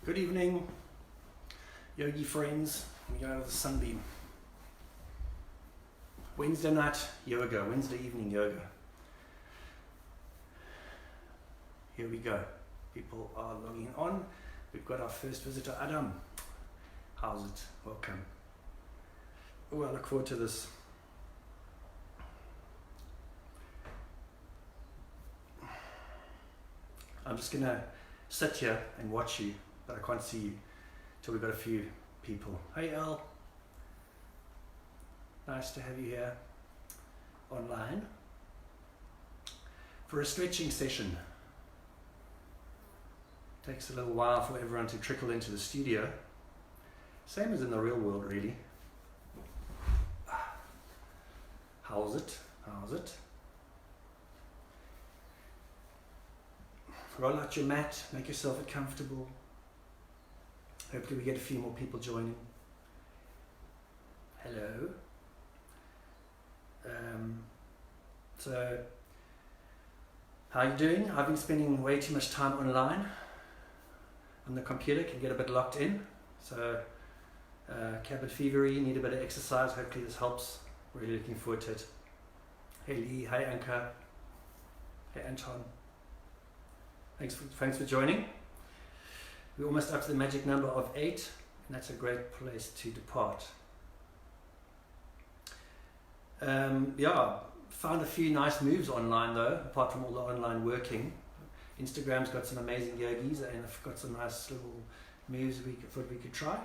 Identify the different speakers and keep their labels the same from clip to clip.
Speaker 1: Good evening, yogi friends. We go to the sunbeam. Wednesday night yoga, Wednesday evening yoga. Here we go. People are logging on. We've got our first visitor, Adam. How's it? Welcome. Oh, I look forward to this. I'm just going to sit here and watch you, but I can't see you till we've got a few people. Hey, El. Nice to have you here online for a stretching session. Takes a little while for everyone to trickle into the studio. Same as in the real world, really. How's it? How's it? Roll out your mat, make yourself comfortable. Hopefully we get a few more people joining. Hello. So, how are you doing? I've been spending way too much time online. On the computer, can get a bit locked in. So, cabin fevery, need a bit of exercise. Hopefully this helps. Really looking forward to it. Hey Lee, hi Anka. Hey Anton. Thanks for joining. We're almost up to the magic number of 8, and that's a great place to depart. Found a few nice moves online though, apart from all the online working. Instagram's got some amazing yogis, and I've got some nice little moves we thought we could try.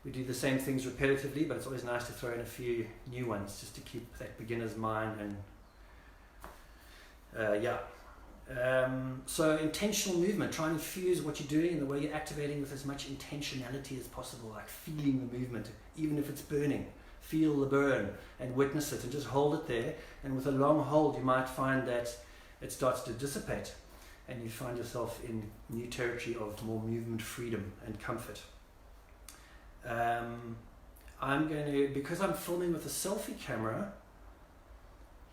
Speaker 1: We do the same things repetitively, but it's always nice to throw in a few new ones just to keep that beginner's mind and so intentional movement, try and infuse what you're doing and the way you're activating with as much intentionality as possible, like feeling the movement, even if it's burning. Feel the burn and witness it and just hold it there, and with a long hold you might find that it starts to dissipate and you find yourself in new territory of more movement freedom and comfort. Because I'm filming with a selfie camera,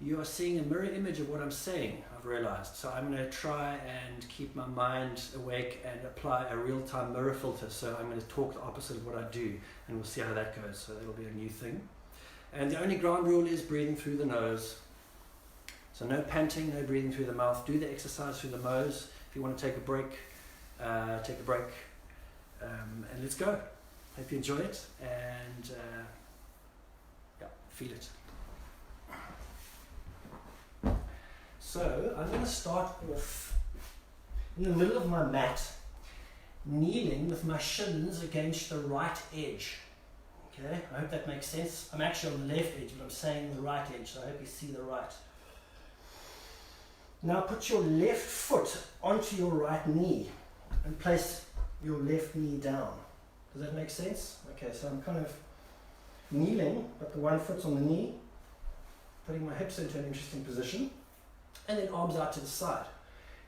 Speaker 1: you are seeing a mirror image of what I'm saying, I've realized. So I'm going to try and keep my mind awake and apply a real-time mirror filter. So I'm going to talk the opposite of what I do, and we'll see how that goes. So that'll be a new thing. And the only ground rule is breathing through the nose. So no panting, no breathing through the mouth. Do the exercise through the nose. If you want to take a break, take a break. And let's go. Hope you enjoy it, and feel it. So I'm going to start off in the middle of my mat, kneeling with my shins against the right edge. Okay, I hope that makes sense. I'm actually on the left edge, but I'm saying the right edge, so I hope you see the right. Now put your left foot onto your right knee and place your left knee down. Does that make sense? Okay, so I'm kind of kneeling, but the one foot's on the knee, putting my hips into an interesting position. And then arms out to the side.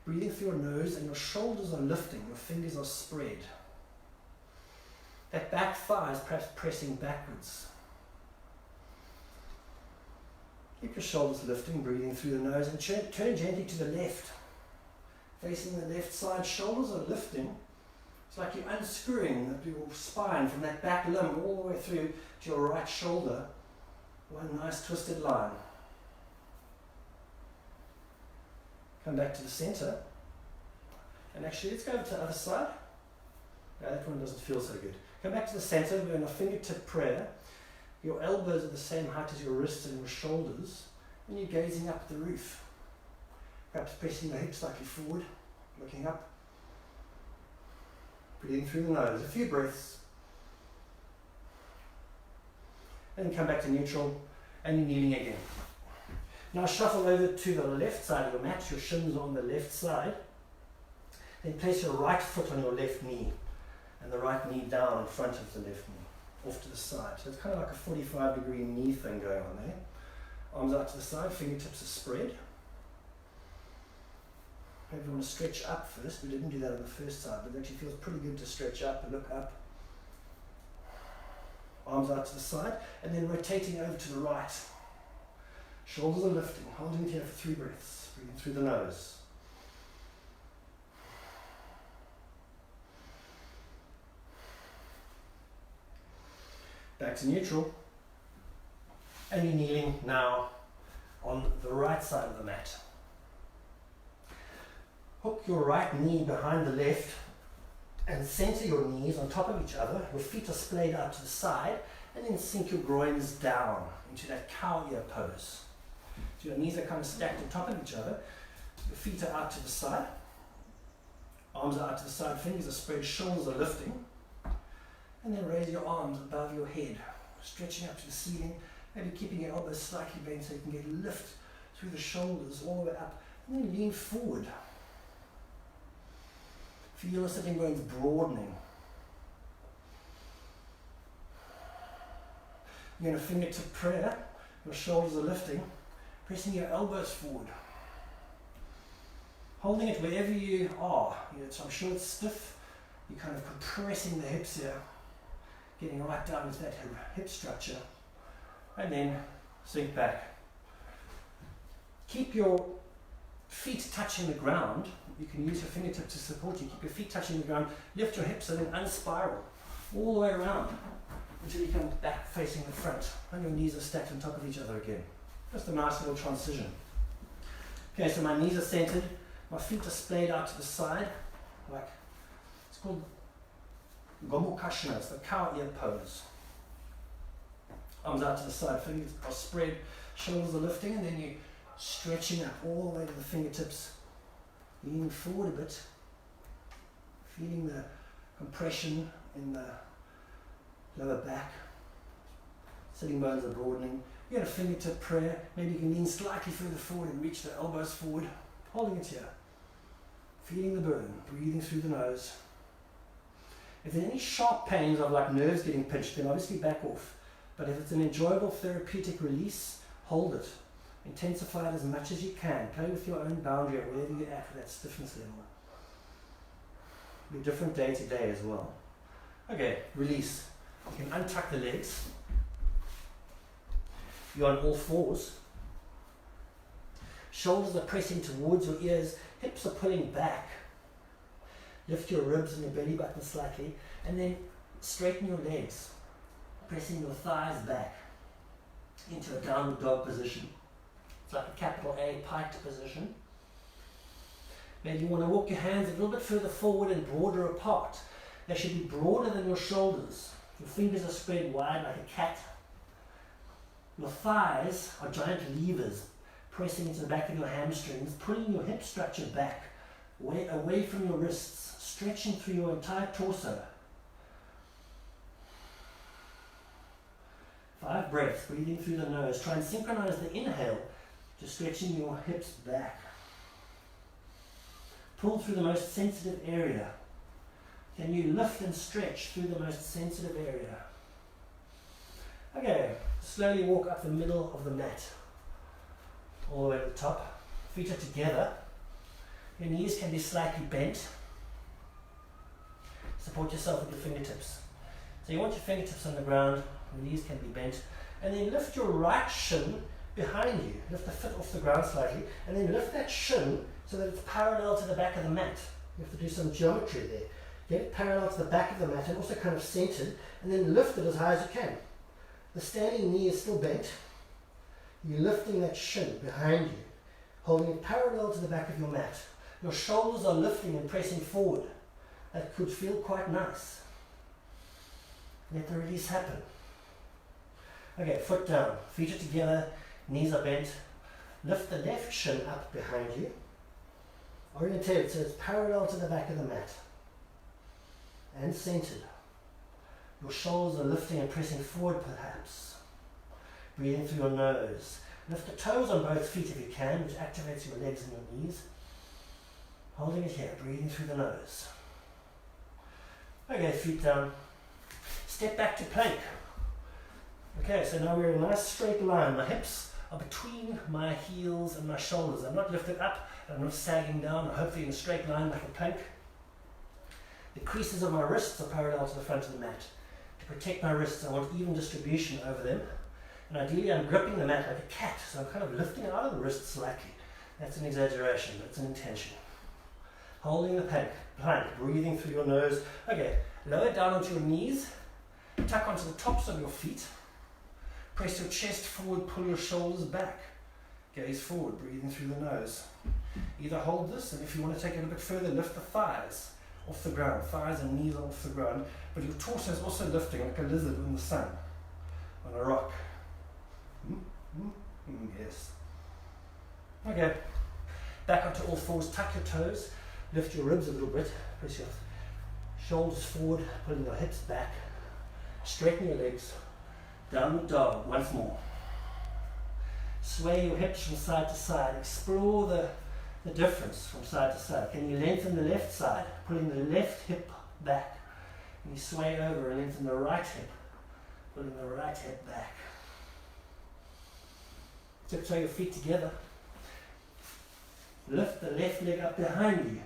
Speaker 1: Breathing through your nose, and your shoulders are lifting, your fingers are spread. That back thigh is perhaps pressing backwards. Keep your shoulders lifting, breathing through the nose, and turn gently to the left. Facing the left side, shoulders are lifting. It's like you're unscrewing your spine from that back limb all the way through to your right shoulder. One nice twisted line. Come back to the center, and actually let's go to the other side. No, that one doesn't feel so good. Come back to the center. We're in a fingertip prayer. Your elbows are the same height as your wrists and your shoulders, and you're gazing up at the roof. Perhaps pressing your hips slightly forward, looking up. Breathing through the nose, a few breaths. And then come back to neutral, and you're kneeling again. Now shuffle over to the left side of your mat, your shins are on the left side. Then place your right foot on your left knee, and the right knee down in front of the left knee, off to the side. So it's kind of like a 45-degree knee thing going on there. Arms out to the side, fingertips are spread. Maybe you want to stretch up first. We didn't do that on the first side, but it actually feels pretty good to stretch up and look up. Arms out to the side, and then rotating over to the right. Shoulders are lifting, holding here for 3 breaths, breathing through the nose. back to neutral. And you're kneeling now on the right side of the mat. Hook your right knee behind the left and center your knees on top of each other. Your feet are splayed out to the side, and then sink your groins down into that cow ear pose. So your knees are kind of stacked on top of each other. Your feet are out to the side. Arms are out to the side, fingers are spread, shoulders are lifting. And then raise your arms above your head, stretching up to the ceiling, maybe keeping your elbows slightly bent so you can get lift through the shoulders all the way up. And then lean forward. Feel your sitting bones broadening. You're in a fingertip prayer. Your shoulders are lifting, pressing your elbows forward. Holding it wherever you are. So I'm sure it's stiff. You're kind of compressing the hips here, getting right down into that hip structure. And then sink back. Keep your feet touching the ground. You can use your fingertips to support you. Keep your feet touching the ground. Lift your hips and then unspiral all the way around until you come back facing the front. And your knees are stacked on top of each other again. Just a nice little transition. Okay, so my knees are centered. My feet are splayed out to the side. Like, it's called Gomukashana. It's the cow ear pose. Arms out to the side, fingers are spread, shoulders are lifting, and then you're stretching up all the way to the fingertips. Leaning forward a bit, feeling the compression in the lower back. Sitting bones are broadening. You get a fingertip prayer. Maybe you can lean slightly further forward and reach the elbows forward, holding it here. Feeling the burn, breathing through the nose. If there are any sharp pains of like nerves getting pinched, then obviously back off. But if it's an enjoyable therapeutic release, hold it. Intensify it as much as you can. Play with your own boundary at wherever you're at with that stiffness level. Be different day to day as well. Okay, release. You can untuck the legs. You're on all fours. Shoulders are pressing towards your ears. Hips are pulling back. Lift your ribs and your belly button slightly. And then straighten your legs. Pressing your thighs back into a downward dog position. It's like a capital A piked position. Maybe you want to walk your hands a little bit further forward and broader apart. They should be broader than your shoulders. Your fingers are spread wide like a cat. Your thighs are giant levers pressing into the back of your hamstrings, pulling your hip structure back, away from your wrists, stretching through your entire torso. 5 breaths, breathing through the nose. Try and synchronize the inhale to stretching your hips back. Pull through the most sensitive area. Can you lift and stretch through the most sensitive area? Okay, slowly walk up the middle of the mat. All the way to the top. Feet are together. Your knees can be slightly bent. Support yourself with your fingertips. So you want your fingertips on the ground. Your knees can be bent. And then lift your right shin behind you. Lift the foot off the ground slightly. And then lift that shin so that it's parallel to the back of the mat. You have to do some geometry there. Get it parallel to the back of the mat and also kind of centered. And then lift it as high as you can. The standing knee is still bent. You're lifting that shin behind you, holding it parallel to the back of your mat. Your shoulders are lifting and pressing forward. That could feel quite nice. Let the release happen. Okay, foot down, feet are together, knees are bent. Lift the left shin up behind you. Orientate it so it's parallel to the back of the mat. And centered. Your shoulders are lifting and pressing forward perhaps. Breathing through your nose. Lift the toes on both feet if you can, which activates your legs and your knees. Holding it here, breathing through the nose. Okay, feet down. Step back to plank. Okay, so now we're in a nice straight line. My hips are between my heels and my shoulders. I'm not lifted up, and I'm not sagging down. I'm hopefully in a straight line like a plank. The creases of my wrists are parallel to the front of the mat. To protect my wrists, I want even distribution over them. And ideally I'm gripping the mat like a cat, so I'm kind of lifting out of the wrist slightly. That's an exaggeration, but it's an intention. Holding the plank, breathing through your nose. Okay, lower down onto your knees. tuck onto the tops of your feet. Press your chest forward, pull your shoulders back. Gaze forward, breathing through the nose. Either hold this, and if you want to take it a bit further, lift the thighs off the ground. Thighs and knees are off the ground, but your torso is also lifting like a lizard in the sun on a rock. Yes. Okay. Back onto all fours, tuck your toes, lift your ribs a little bit, press your shoulders forward, pulling your hips back, straighten your legs, downward dog, once more. Sway your hips from side to side, explore the difference from side to side. Can you lengthen the left side, pulling the left hip back? Can you sway over and lengthen the right hip, pulling the right hip back? Tiptoe your feet together. Lift the left leg up behind you.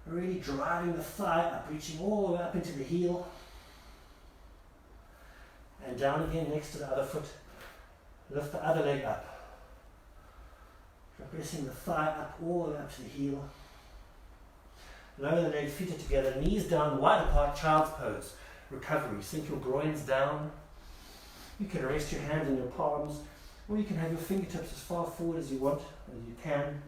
Speaker 1: Really driving the thigh up, reaching all the way up into the heel. And down again next to the other foot. Lift the other leg up. Pressing the thigh up all the way up to the heel. Lower the leg, feet are together, knees down, wide apart, child's pose. Recovery. Sink your groins down. You can rest your hands in your palms, or you can have your fingertips as far forward as you want, as you can.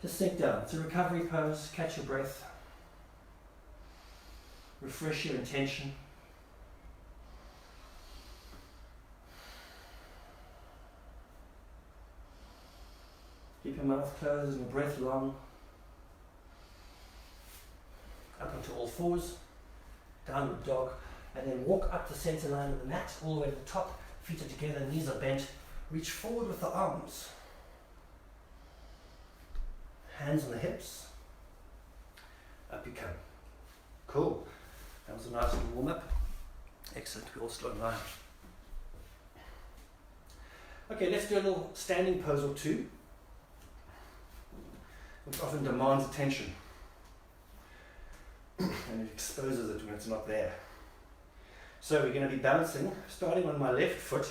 Speaker 1: Just sink down. It's a recovery pose. Catch your breath. Refresh your intention. Keep your mouth closed and your breath long. Up onto all fours. Downward dog. And then walk up the center line of the mat, all the way to the top. Feet are together, knees are bent. Reach forward with the arms. Hands on the hips. Up you come. Cool. That was a nice little warm up. Excellent. We're all still in line. Okay, let's do a little standing pose or two, which often demands attention. And it exposes it when it's not there. So we're going to be balancing, starting on my left foot.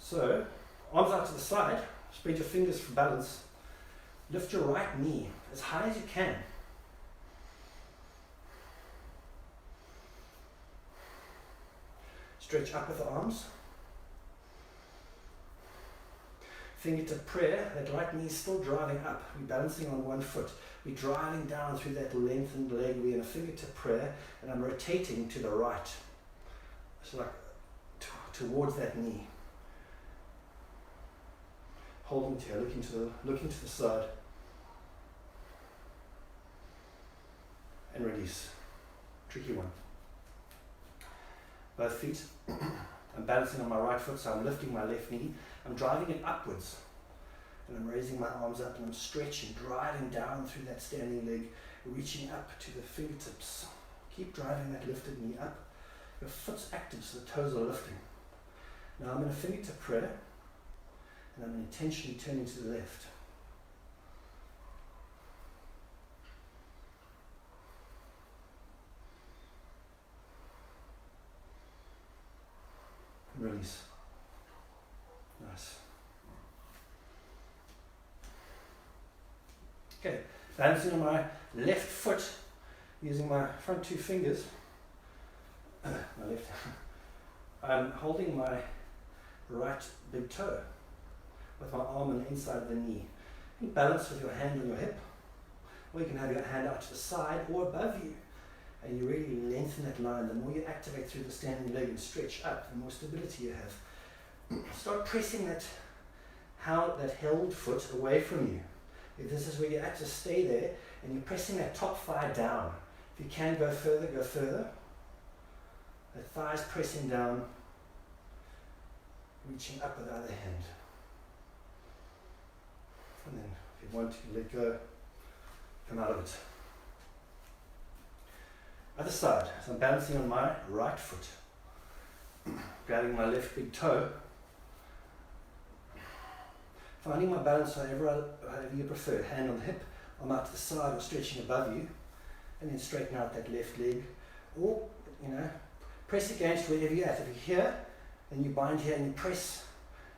Speaker 1: So, arms out to the side, spread your fingers for balance. Lift your right knee as high as you can. Stretch up with the arms. Fingertip prayer, that right knee is still driving up. We're balancing on one foot. We're driving down through that lengthened leg. We're in a fingertip prayer, and I'm rotating to the right. So like towards that knee. Holding here, looking to the side. And release. Tricky one. Both feet. I'm balancing on my right foot, so I'm lifting my left knee. I'm driving it upwards. And I'm raising my arms up and I'm stretching, driving down through that standing leg, reaching up to the fingertips. Keep driving that lifted knee up. Your foot's active, so the toes are lifting. Now I'm in a fingertip prayer, and I'm intentionally turning to the left. Release. Nice. Okay, balancing on my left foot, using my front two fingers. My left. I'm holding my right big toe with my arm on the inside of the knee. You can balance with your hand on your hip, or you can have your hand out to the side or above you. And you really lengthen that line. The more you activate through the standing leg and stretch up, the more stability you have. Start pressing that held foot away from you. If this is where you're at, just stay there, and you're pressing that top thigh down. If you can go further, go further. The thighs pressing down, reaching up with the other hand. And then if you want to let go, come out of it. Other side, so I'm balancing on my right foot. Grabbing my left big toe. Finding my balance however you prefer. Hand on the hip, arm out to the side or stretching above you. And then straighten out that left leg. Or, press against wherever you're at. If you're here, then you bind here and you press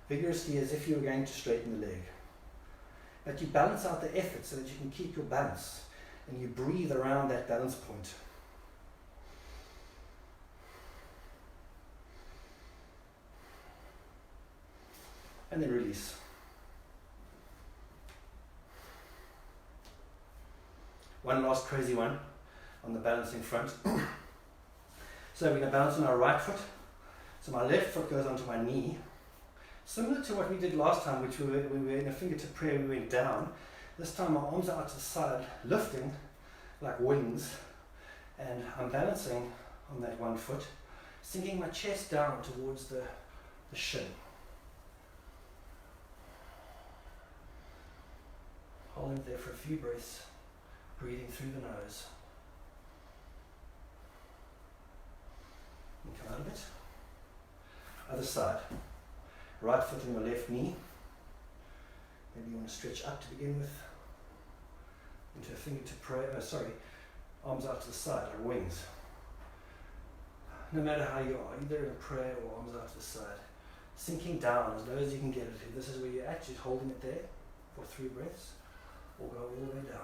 Speaker 1: vigorously as if you were going to straighten the leg. But you balance out the effort so that you can keep your balance. And you breathe around that balance point. And then release. One last crazy one on the balancing front. So we're going to balance on our right foot. So my left foot goes onto my knee. Similar to what we did last time, which we were in a fingertip prayer, we went down. This time my arms are out to the side, lifting like wings, and I'm balancing on that one foot, sinking my chest down towards the shin. Holding it there for a few breaths, breathing through the nose. And come out of it. Other side. Right foot on your left knee. Maybe you want to stretch up to begin with. Into a fingertip prayer. Arms out to the side, like wings. No matter how you are, either in a prayer or arms out to the side. Sinking down as low as you can get it to. This is where you're actually holding it there for 3 breaths. Or go all the way down.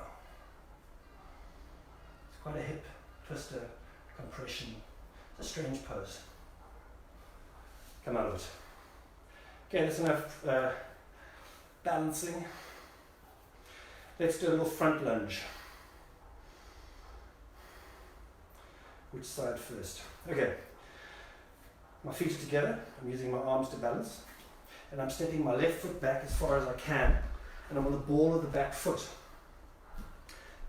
Speaker 1: It's quite a hip twister compression. It's a strange pose. Come out of it. Okay, that's enough balancing. Let's do a little front lunge. Which side first? Okay. My feet are together. I'm using my arms to balance. And I'm stepping my left foot back as far as I can. And I'm on the ball of the back foot.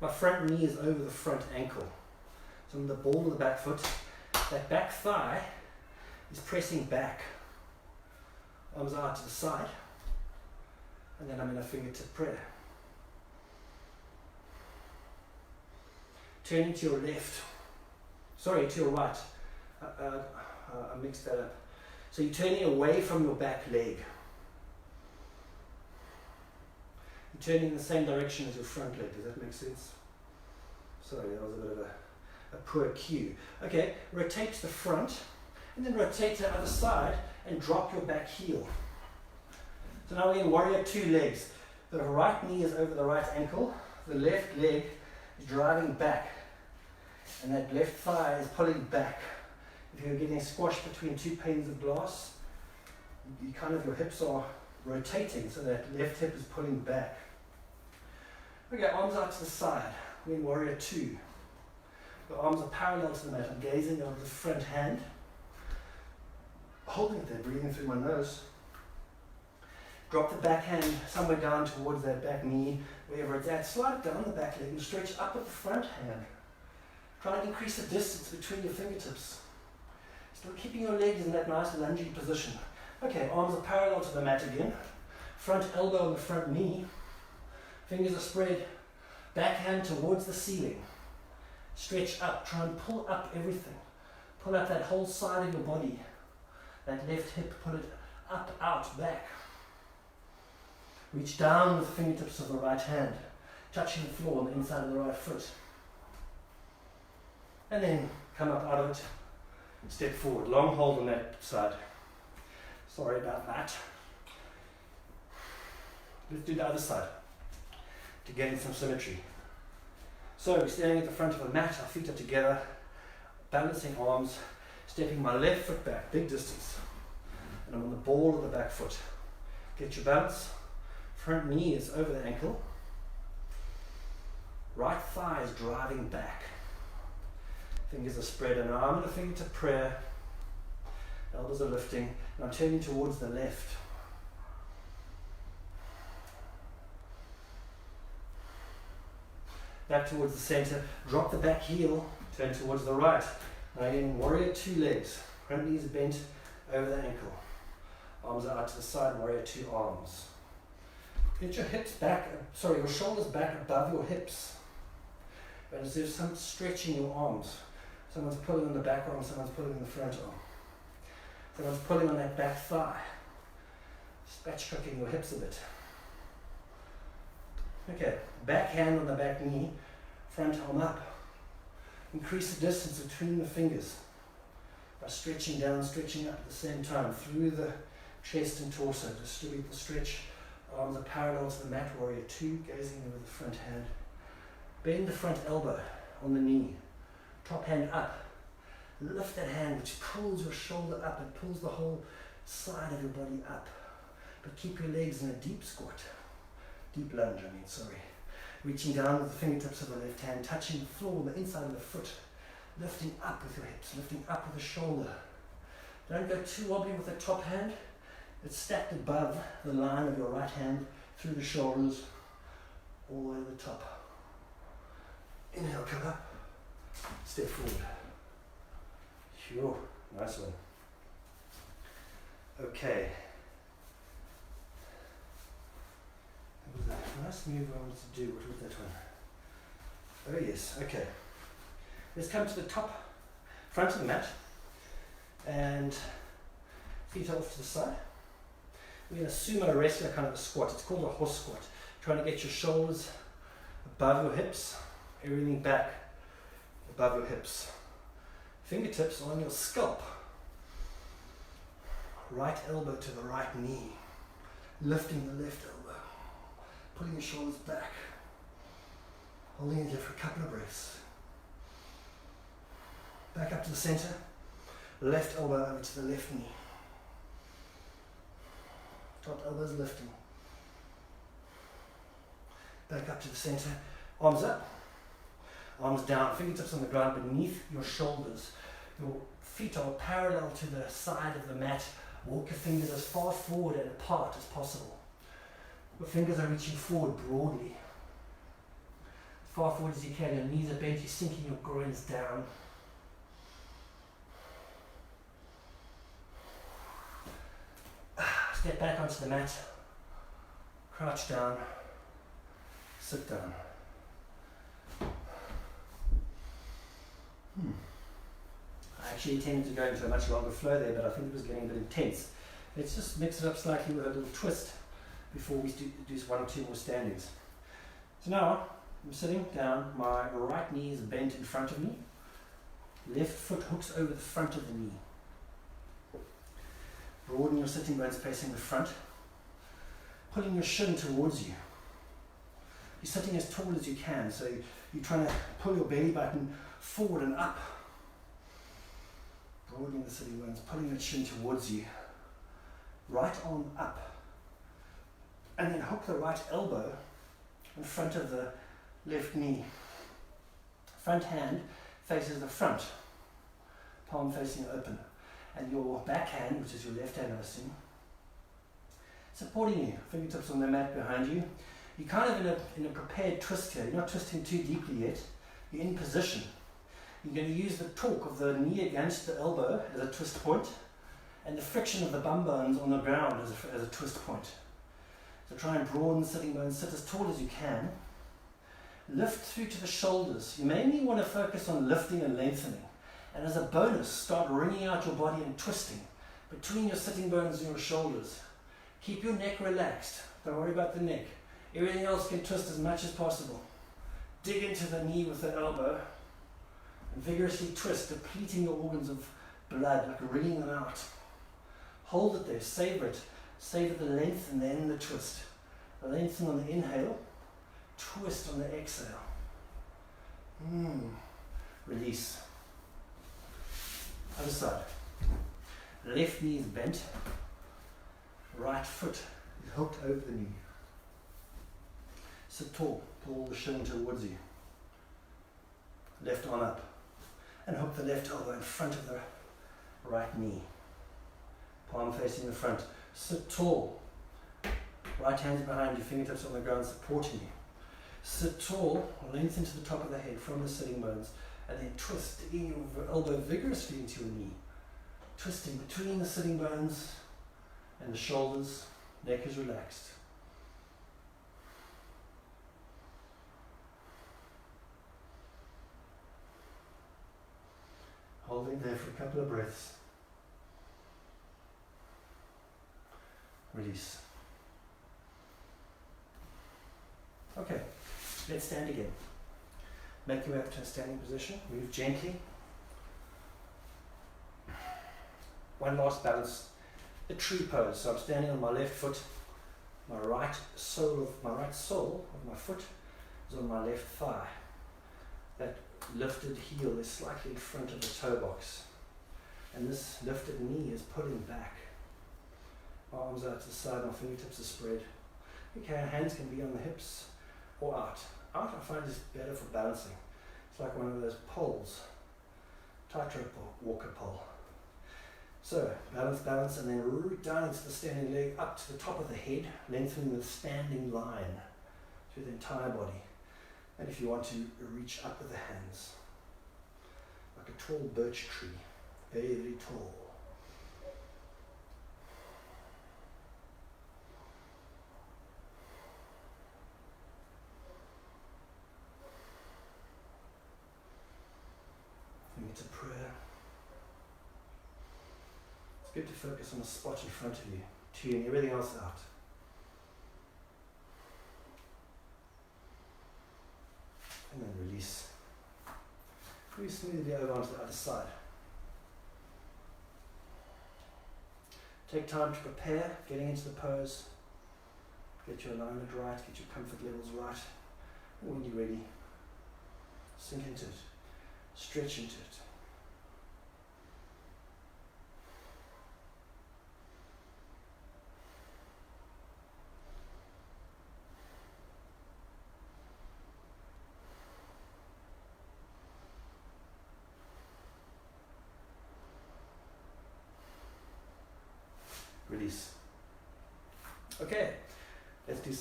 Speaker 1: My front knee is over the front ankle. So I'm on the ball of the back foot. That back thigh is pressing back. Arms out to the side. And then I'm in a fingertip prayer. Turning to your left. Sorry, to your right. I mixed that up. So you're turning away from your back leg. Turning in the same direction as your front leg. Does that make sense? Sorry, that was a bit of a poor cue. Okay, rotate to the front and then rotate to the other side and drop your back heel. So now we're in warrior 2 legs. The right knee is over the right ankle. The left leg is driving back. And that left thigh is pulling back. If you're getting squashed between 2 panes of glass, your hips are rotating, so that left hip is pulling back. Okay, arms out to the side. We're in warrior 2. The arms are parallel to the mat. I'm gazing over the front hand. Holding it there, breathing through my nose. Drop the back hand somewhere down towards that back knee, wherever it's at. Slide it down the back leg and stretch up at the front hand. Try and increase the distance between your fingertips. Still keeping your legs in that nice lungey position. Okay, arms are parallel to the mat again. Front elbow on the front knee. Fingers are spread. Back hand towards the ceiling. Stretch up. Try and pull up everything. Pull up that whole side of your body. That left hip, pull it up, out, back. Reach down with the fingertips of the right hand, touching the floor on the inside of the right foot. And then come up out of it. Step forward. Long hold on that side. Sorry about that. Let's do the other side to gain some symmetry. So we're standing at the front of a mat, our feet are together, balancing arms, stepping my left foot back, big distance, and I'm on the ball of the back foot. Get your balance. Front knee is over the ankle. Right thigh is driving back. Fingers are spread, and now I'm in a fingertip prayer. Elbows are lifting, and I'm turning towards the left. Back towards the center. Drop the back heel. Turn towards the right. Now again, warrior 2 legs. Front knees are bent over the ankle. Arms are out to the side. Warrior 2 arms. Get your hips back. Your shoulders back above your hips. But as there's some stretching your arms. Someone's pulling on the back arm. Someone's pulling on the front arm. Someone's pulling on that back thigh. Spatchcocking your hips a bit. Okay, back hand on the back knee, front arm up. Increase the distance between the fingers by stretching down, stretching up at the same time through the chest and torso. Distribute the stretch. Arms are parallel to the mat, warrior 2, gazing over the front hand. Bend the front elbow on the knee. Top hand up. Lift that hand which pulls your shoulder up. It pulls the whole side of your body up. but keep your legs in a deep squat. Deep lunge, sorry. Reaching down with the fingertips of the left hand, touching the floor on the inside of the foot, lifting up with your hips, lifting up with the shoulder. Don't go too wobbly with the top hand. It's stacked above the line of your right hand through the shoulders, all the way to the top. Inhale, come up, step forward. Sure, nice one. Okay. What was that nice move I wanted to do? What was that one? Oh yes, okay. Let's come to the top, front of the mat, and feet off to the side. We're in a sumo wrestler kind of a squat. It's called a horse squat. Trying to get your shoulders above your hips, everything back above your hips. Fingertips on your scalp. Right elbow to the right knee. Lifting the left elbow. Pulling your shoulders back. Holding it there for a couple of breaths. Back up to the center. Left elbow over to the left knee. Top elbows lifting. Back up to the center. Arms up. Arms down. Fingertips on the ground beneath your shoulders. Your feet are parallel to the side of the mat. Walk your fingers as far forward and apart as possible. Your fingers are reaching forward broadly. As far forward as you can. Your knees are bent. You're sinking your groins down. Step back onto the mat, crouch down, sit down. I actually intended to go into a much longer flow there, but I think it was getting a bit intense. Let's just mix it up slightly with a little twist before we do one or two more standings. So now, I'm sitting down, my right knee is bent in front of me, left foot hooks over the front of the knee. Broaden your sitting bones facing the front, pulling your shin towards you. You're sitting as tall as you can, so you're trying to pull your belly button forward and up. Broadening the sitting bones, pulling your chin towards you. Right arm up. And then hook the right elbow in front of the left knee. Front hand faces the front, palm facing open. And your backhand, which is your left hand, I assume, supporting you, fingertips on the mat behind you. You're kind of in a prepared twist here. You're not twisting too deeply yet. You're in position. You're going to use the torque of the knee against the elbow as a twist point, and the friction of the bum bones on the ground as a twist point. So try and broaden the sitting bones, sit as tall as you can. Lift through to the shoulders. You mainly want to focus on lifting and lengthening. And as a bonus, start wringing out your body and twisting between your sitting bones and your shoulders. Keep your neck relaxed. Don't worry about the neck. Everything else can twist as much as possible. Dig into the knee with the elbow and vigorously twist, depleting your organs of blood, like wringing them out. Hold it there, savor it. Savor the length and then the twist. The lengthen on the inhale, twist on the exhale. Release. Other side. Left knee is bent. Right foot is hooked over the knee. Sit tall. Pull the shin towards you. Left arm up. And hook the left elbow in front of the right knee. Palm facing the front. Sit tall. Right hand behind you. Fingertips on the ground supporting you. Sit tall. Lengthen to the top of the head from the sitting bones. And then twist your elbow vigorously into your knee. Twisting between the sitting bones and the shoulders. Neck is relaxed. Holding there for a couple of breaths. Release. Okay, let's stand again. Make your way up to a standing position. Move gently. One last balance. The tree pose. So I'm standing on my left foot. My right sole of my foot is on my left thigh. That lifted heel is slightly in front of the toe box. And this lifted knee is pulling back. Arms out to the side, my fingertips are spread. Okay, hands can be on the hips or out. Out I find is better for balancing. It's like one of those poles, tightrope or walker pole. So, balance, and then root down into the standing leg, up to the top of the head, lengthening the standing line through the entire body. And if you want to, reach up with the hands, like a tall birch tree, very, very tall. It's a prayer. It's good to focus on the spot in front of you, tune everything else out. And then release. Very smoothly over onto the other side. Take time to prepare, getting into the pose. Get your alignment right, get your comfort levels right. And when you're ready, sink into it. Stretch into it. Release. Okay, let's do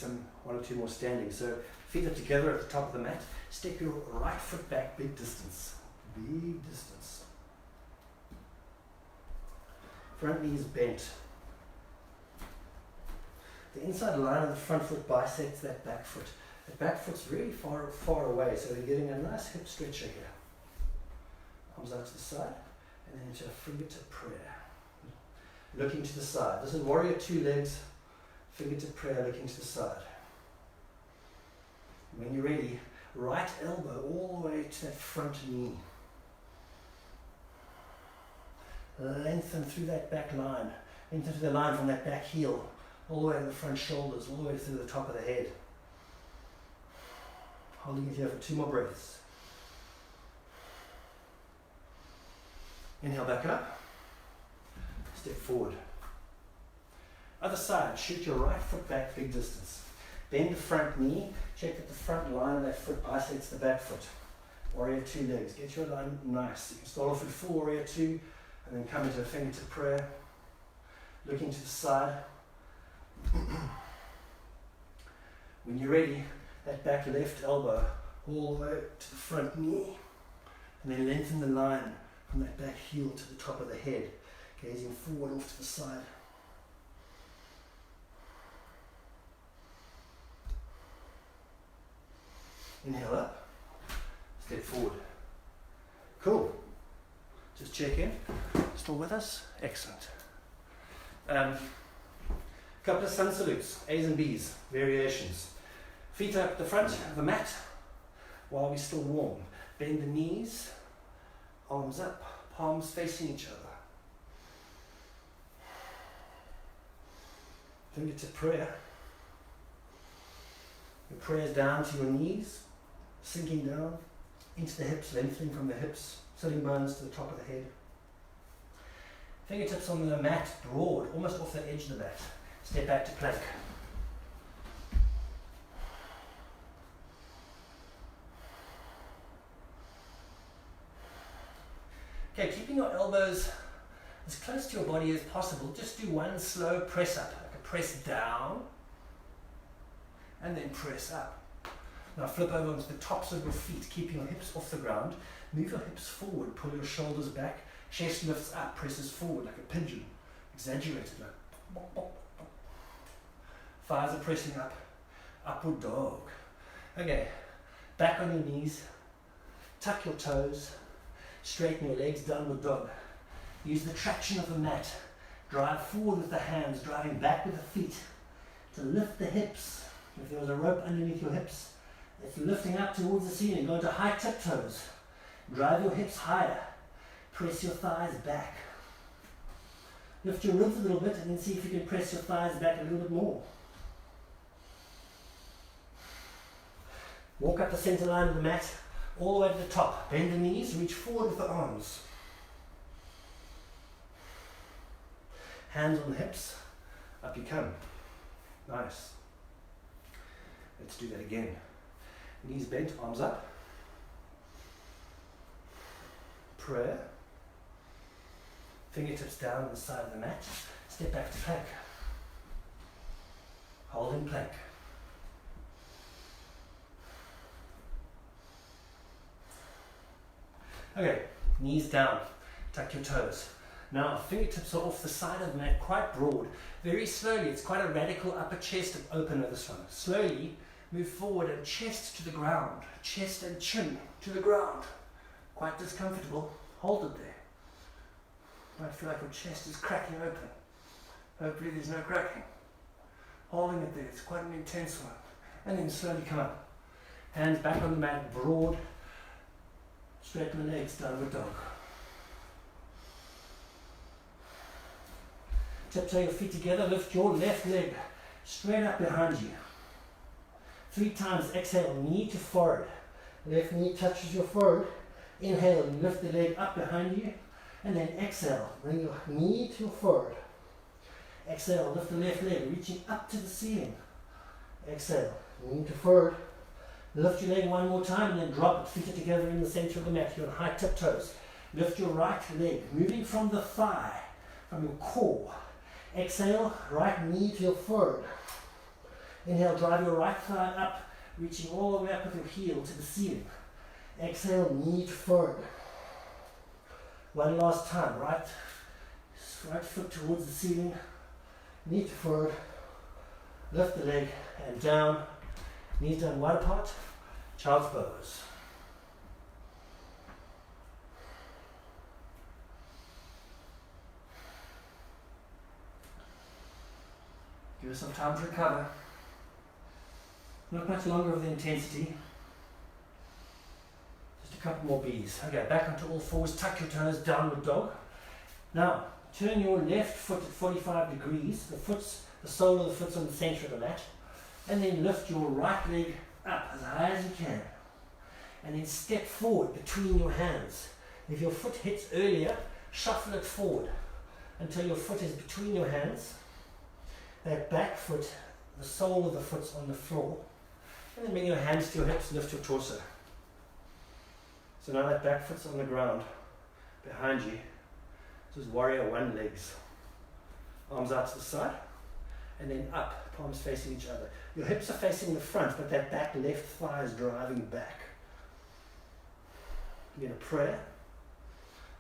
Speaker 1: one or two more standing. So feet are together at the top of the mat. Step your right foot back, big distance. Big distance. Front knee is bent. The inside line of the front foot bisects that back foot. The back foot's really far away, so we're getting a nice hip stretcher here. Arms out to the side, and then into a fingertip prayer. Looking to the side. This is warrior 2 legs, fingertip prayer looking to the side. When you're ready, right elbow all the way to that front knee. Lengthen through that back line, lengthen through the line from that back heel, all the way to the front shoulders, all the way through the top of the head. Holding it here for 2 more breaths. Inhale back up, step forward. Other side, shoot your right foot back big distance. Bend the front knee, check that the front line of that foot bisects the back foot. Warrior 2 legs, get your line nice. You can start off with full warrior 2, and then come into a fingertip prayer, looking to the side. When you're ready, that back left elbow all the way to the front knee, and then lengthen the line from that back heel to the top of the head, gazing forward off to the side. Inhale up, step forward. Cool. Just check in. Still with us? Excellent. Couple of sun salutes, A's and B's, variations. Feet up the front of the mat while we're still warm. Bend the knees, arms up, palms facing each other. Fingertip prayer. Your prayers down to your knees, sinking down into the hips, lengthening from the hips, sitting bones to the top of the head. Fingertips on the mat, broad, almost off the edge of the mat. Step back to plank. Okay, keeping your elbows as close to your body as possible, just do one slow press up, like a press down, and then press up. Now flip over onto the tops of your feet, keeping your hips off the ground. Move your hips forward, pull your shoulders back, chest lifts up, presses forward like a pigeon, exaggerated like bop, bop, bop. Thighs are pressing up, upward dog. Okay, back on your knees, tuck your toes, straighten your legs, downward dog. Use the traction of the mat, drive forward with the hands, driving back with the feet to lift the hips. If there was a rope underneath your hips, it's lifting up towards the ceiling. Go into high tiptoes. Drive your hips higher. Press your thighs back. Lift your ribs a little bit and then see if you can press your thighs back a little bit more. Walk up the center line of the mat, all the way to the top. Bend the knees, reach forward with the arms. Hands on the hips, Up you come. Nice. Let's do that again. Knees bent, arms up. Prayer. Fingertips down on the side of the mat. Step back to plank. Hold in plank. Okay, knees down, tuck your toes. Now fingertips are off the side of the mat, quite broad. Very slowly, it's quite a radical upper chest opener this one. Slowly move forward and chest to the ground. Chest and chin to the ground. Quite discomfortable, hold it there. Might feel like your chest is cracking open. Hopefully there's no cracking. Holding it there, it's quite an intense one. And then slowly come up. Hands back on the mat, broad. Straighten the legs, downward dog. Tiptoe your feet together, lift your left leg straight up behind you. 3 times, exhale, knee to forehead. Left knee touches your forehead. Inhale, lift the leg up behind you. And then exhale, bring your knee to your forehead. Exhale, lift the left leg, reaching up to the ceiling. Exhale, knee to forehead. Lift your leg one more time and then drop it. Feet are together in the center of the mat. You're on high tiptoes. Lift your right leg, moving from the thigh, from your core. Exhale, right knee to your forehead. Inhale, drive your right thigh up, reaching all the way up with your heel to the ceiling. Exhale, knee to forehead. One last time, right foot towards the ceiling, knee to forehead. Lift the leg and down. Knees down wide apart, child's pose. Give us some time to recover. Not much longer of the intensity. Just a couple more beats. Okay, back onto all fours, tuck your toes, downward dog. Now, turn your left foot at 45 degrees. The sole of the foot's on the center of the mat. And then lift your right leg up as high as you can. And then step forward between your hands. If your foot hits earlier, shuffle it forward until your foot is between your hands. That back foot, the sole of the foot's on the floor. And then bring your hands to your hips, lift your torso. So now that back foot's on the ground behind you. This is warrior 1 legs. Arms out to the side. And then up, palms facing each other. Your hips are facing the front, but that back left thigh is driving back. You're going to pray.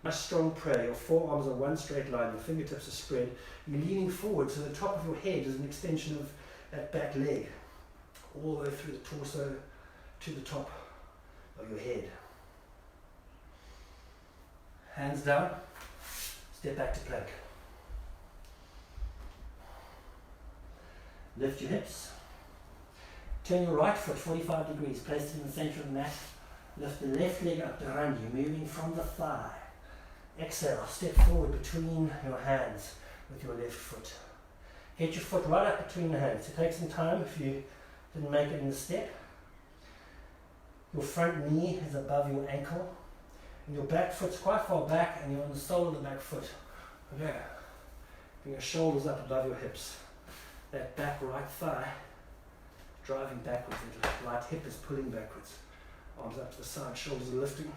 Speaker 1: Nice strong prayer. Your forearms are one straight line, your fingertips are spread. You're leaning forward, so the top of your head is an extension of that back leg. All the way through the torso to the top of your head. Hands down. Step back to plank. Lift your hips. Turn your right foot 45 degrees, place it in the center of the mat. Lift the left leg up behind you, moving from the thigh. Exhale, step forward between your hands with your left foot. Get your foot right up between the hands. So take some time if you didn't make it in the step. Your front knee is above your ankle. And your back foot's quite far back and you're on the sole of the back foot. Okay. Bring your shoulders up above your hips. That back right thigh driving backwards. The right hip is pulling backwards. Arms up to the side, shoulders are lifting.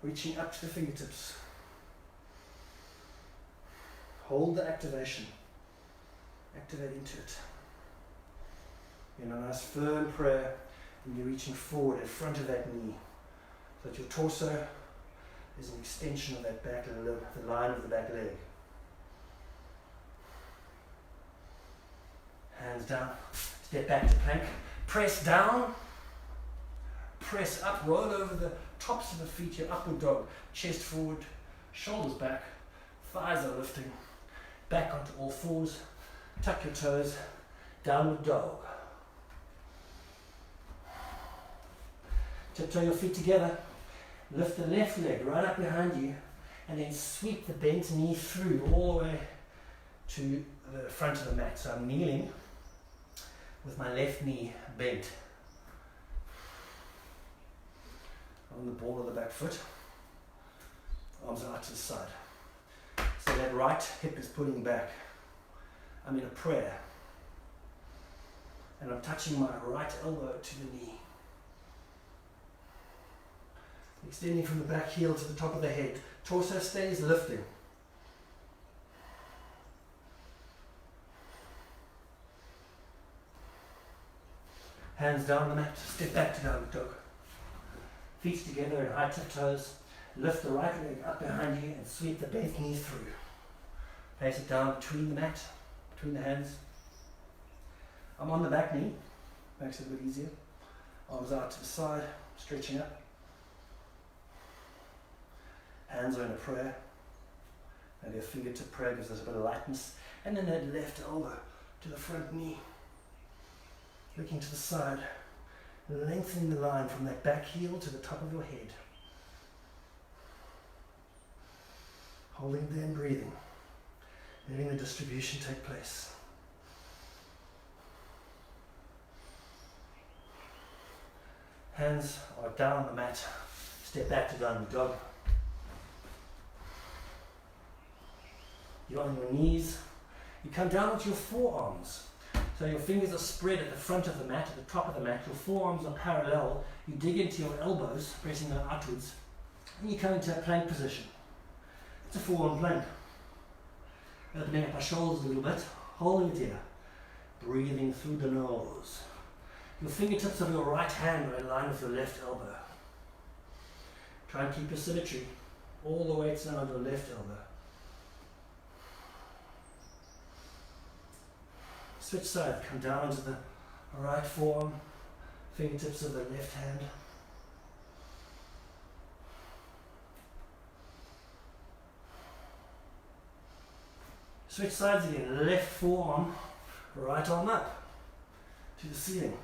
Speaker 1: Reaching up to the fingertips. Hold the activation. Activate into it. In a nice firm prayer, and you're reaching forward in front of that knee. So that your torso is an extension of that back leg, the line of the back leg. Hands down, step back to plank, press down, press up, roll over the tops of the feet, your upward dog, chest forward, shoulders back, thighs are lifting, back onto all fours, tuck your toes, downward dog. Tiptoe your feet together, lift the left leg right up behind you, and then sweep the bent knee through all the way to the front of the mat. So I'm kneeling with my left knee bent on the ball of the back foot, arms out to the side. So that right hip is pulling back. I'm in a prayer. And I'm touching my right elbow to the knee. Extending from the back heel to the top of the head. Torso stays lifting. Hands down the mat, step back to downward dog. Feet together in high tip toes. Lift the right leg up behind you and sweep the bent knee through. Place it down between the mat, between the hands. I'm on the back knee, makes it a bit easier. Arms out to the side, stretching up. Hands are in a prayer. Maybe a fingertip prayer gives us a bit of lightness. And then that left elbow to the front knee. Looking to the side, lengthening the line from that back heel to the top of your head. Holding there and breathing. Letting the distribution take place. Hands are down on the mat. Step back to downward dog. You're on your knees. You come down with your forearms. So your fingers are spread at the front of the mat, at the top of the mat. Your forearms are parallel. You dig into your elbows, pressing them outwards. And you come into a plank position. It's a forearm plank. Opening up our shoulders a little bit, holding it here. Breathing through the nose. Your fingertips of your right hand are in line with your left elbow. Try and keep your symmetry. All the weight's now on your left elbow. Switch side, come down to the right forearm, fingertips of the left hand. Switch sides again, left forearm, right arm up to the ceiling.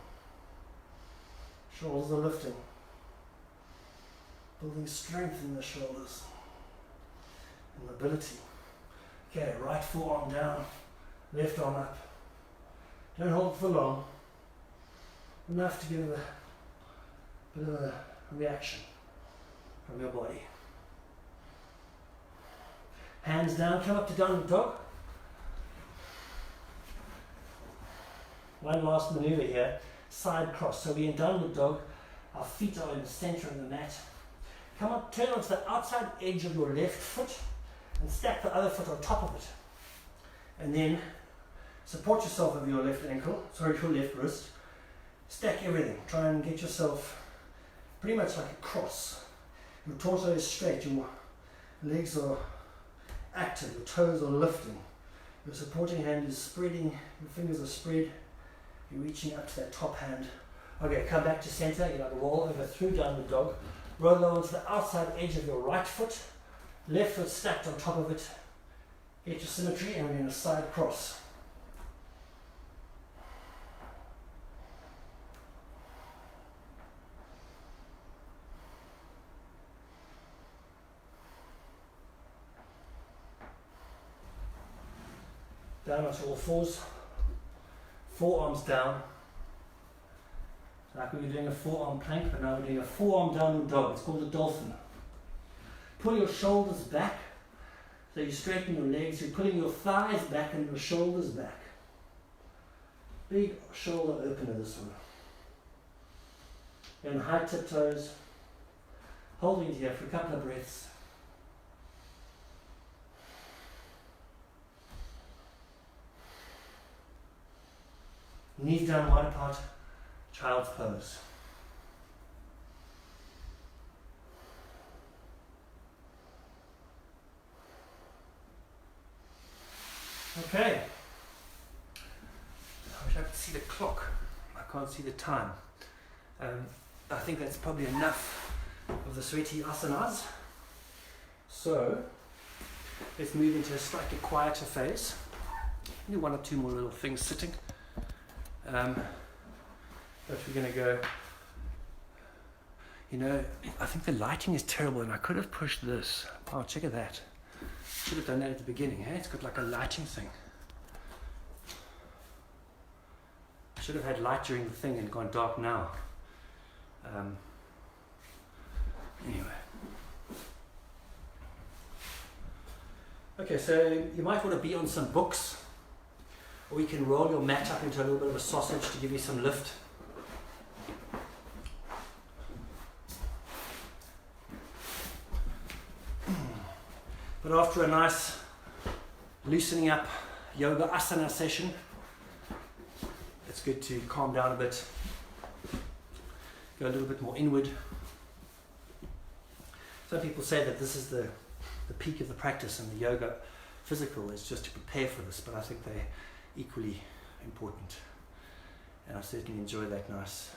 Speaker 1: Shoulders are lifting. Building strength in the shoulders and mobility. Okay, right forearm down, left arm up. Don't hold for long. Enough to give a bit of a reaction from your body. Hands down, come up to downward dog. One last maneuver here, side cross. So we're in downward dog, our feet are in the center of the mat. Come up, turn onto the outside edge of your left foot and stack the other foot on top of it. And then support yourself with your left ankle, your left wrist. Stack everything. Try and get yourself pretty much like a cross. Your torso is straight, your legs are active, your toes are lifting. Your supporting hand is spreading, your fingers are spread. You're reaching up to that top hand. Okay, come back to center. You're like roll over through downward dog. Roll over to the outside edge of your right foot. Left foot stacked on top of it. Get your symmetry and we're in a side cross. Down onto all fours, forearms down. Like we were doing a forearm plank, but now we're doing a forearm downward dog. It's called a dolphin. Pull your shoulders back, so you straighten your legs. You're pulling your thighs back and your shoulders back. Big shoulder opener this one. And high tiptoes, holding it here for a couple of breaths. Knees down wide apart, child's pose. Okay. I wish I could see the clock. I can't see the time. I think that's probably enough of the sweaty asanas. So, let's move into a slightly quieter phase. Only one or two more little things sitting. But we're going to go, I think the lighting is terrible and I could have pushed this. Oh, check at that. Should have done that at the beginning, hey? It's got like a lighting thing. Should have had light during the thing and gone dark now. Anyway. Okay, so you might want to be on some books. Or you can roll your mat up into a little bit of a sausage to give you some lift. But after a nice loosening up yoga asana session, it's good to calm down a bit, go a little bit more inward. Some people say that this is the peak of the practice, and the yoga physical is just to prepare for this, but I think they're equally important. And I certainly enjoy that nice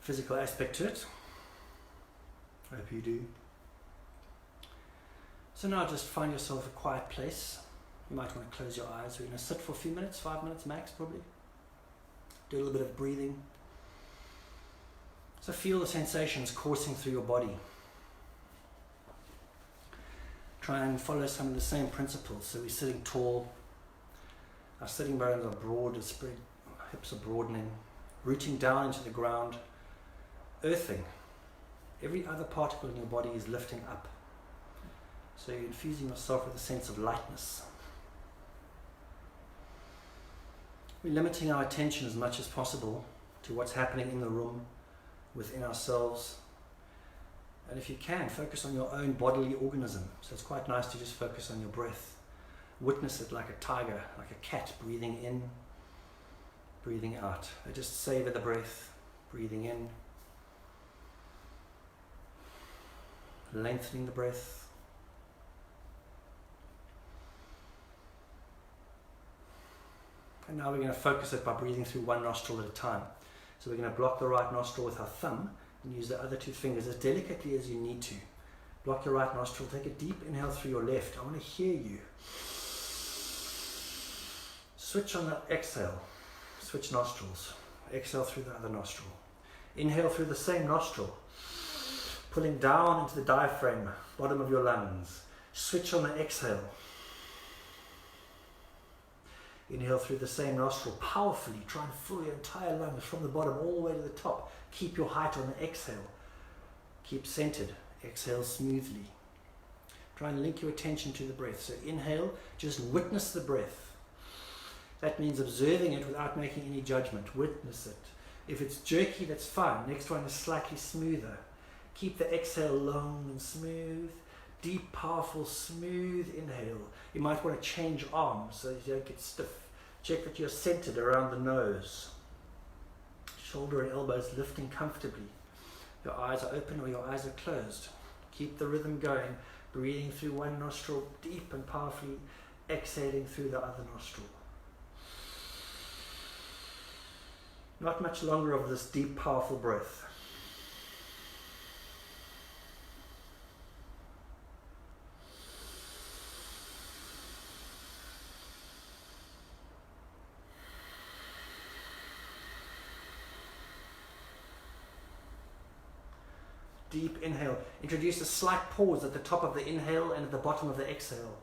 Speaker 1: physical aspect to it. I hope you do. So now just find yourself a quiet place. You might want to close your eyes. We're going to sit for a few minutes, 5 minutes max probably. Do a little bit of breathing. So feel the sensations coursing through your body. Try and follow some of the same principles. So we're sitting tall. Our sitting bones are broad, spread, hips are broadening. Rooting down into the ground. Earthing. Every other particle in your body is lifting up. So you're infusing yourself with a sense of lightness. We're limiting our attention as much as possible to what's happening in the room, within ourselves. And if you can, focus on your own bodily organism. So it's quite nice to just focus on your breath. Witness it like a tiger, like a cat, breathing in, breathing out. And just savor the breath, breathing in, lengthening the breath. And now we're going to focus it by breathing through one nostril at a time. So we're going to block the right nostril with our thumb and use the other two fingers as delicately as you need to. Block your right nostril, take a deep inhale through your left. I want to hear you. Switch on the exhale. Switch nostrils. Exhale through the other nostril. Inhale through the same nostril, pulling down into the diaphragm, bottom of your lungs. Switch on the exhale. Inhale through the same nostril powerfully. Try and fill your entire lungs from the bottom all the way to the top. Keep your height on the exhale. Keep centered. Exhale smoothly. Try and link your attention to the breath. So inhale, just witness the breath. That means observing it without making any judgment. Witness it. If it's jerky, that's fine. Next one is slightly smoother. Keep the exhale long and smooth. Deep, powerful, smooth inhale. You might want to change arms so that you don't get stiff. Check that you're centered around the nose. Shoulder and elbows lifting comfortably. Your eyes are open or your eyes are closed. Keep the rhythm going. Breathing through one nostril deep and powerfully. Exhaling through the other nostril. Not much longer of this deep, powerful breath. Deep inhale. Introduce a slight pause at the top of the inhale and at the bottom of the exhale.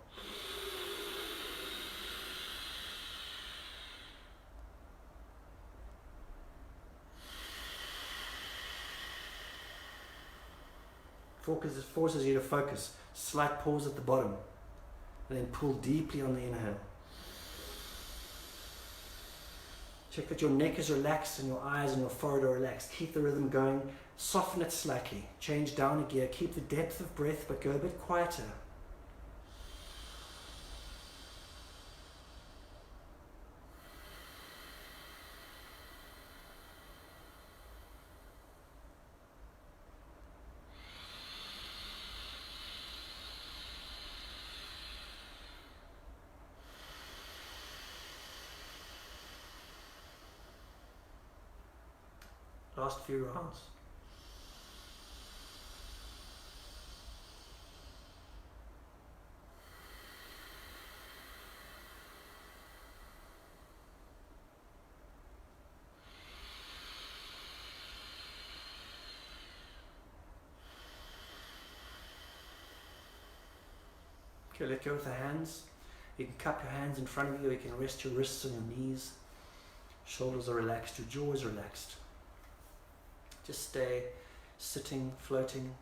Speaker 1: Forces you to focus. Slight pause at the bottom. And then pull deeply on the inhale. Check that your neck is relaxed and your eyes and your forehead are relaxed. Keep the rhythm going. Soften it slightly. Change down a gear. Keep the depth of breath, but go a bit quieter. Last few rounds. Okay, let go of the hands. You can cup your hands in front of you, or you can rest your wrists on your knees. Shoulders are relaxed, your jaw is relaxed. Just stay sitting, floating,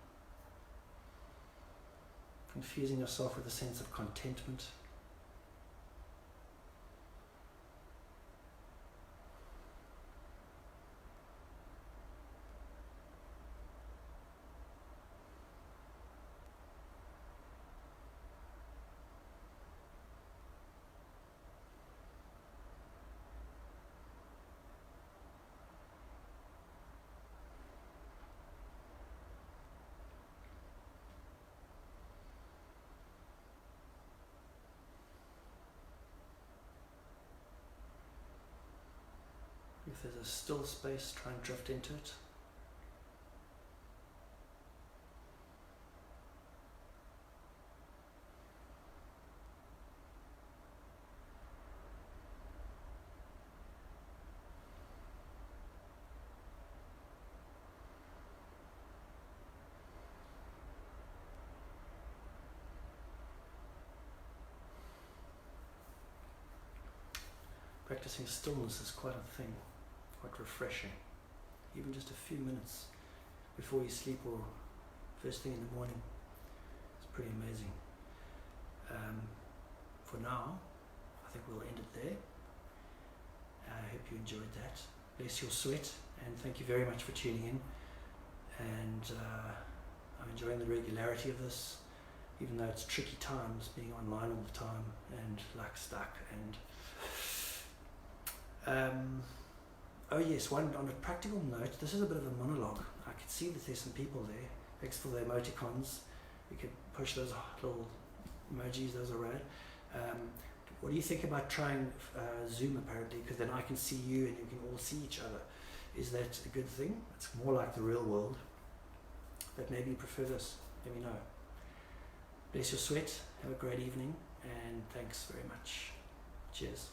Speaker 1: infusing yourself with a sense of contentment. there's a still space, try and drift into it. Practicing stillness is quite a thing, quite refreshing. Even just a few minutes before you sleep or first thing in the morning. It's pretty amazing. For now, I think we'll end it there. I hope you enjoyed that. Bless your sweat, and thank you very much for tuning in. And I'm enjoying the regularity of this, even though it's tricky times being online all the time and like stuck and oh yes, one on a practical note, this is a bit of a monologue. I could see that there's some people there. Thanks for the emoticons. We could push those little emojis, those are rad. What do you think about trying Zoom apparently? Because then I can see you and you can all see each other. Is that a good thing? It's more like the real world. But maybe you prefer this. Let me know. Bless your sweat. Have a great evening and thanks very much. Cheers.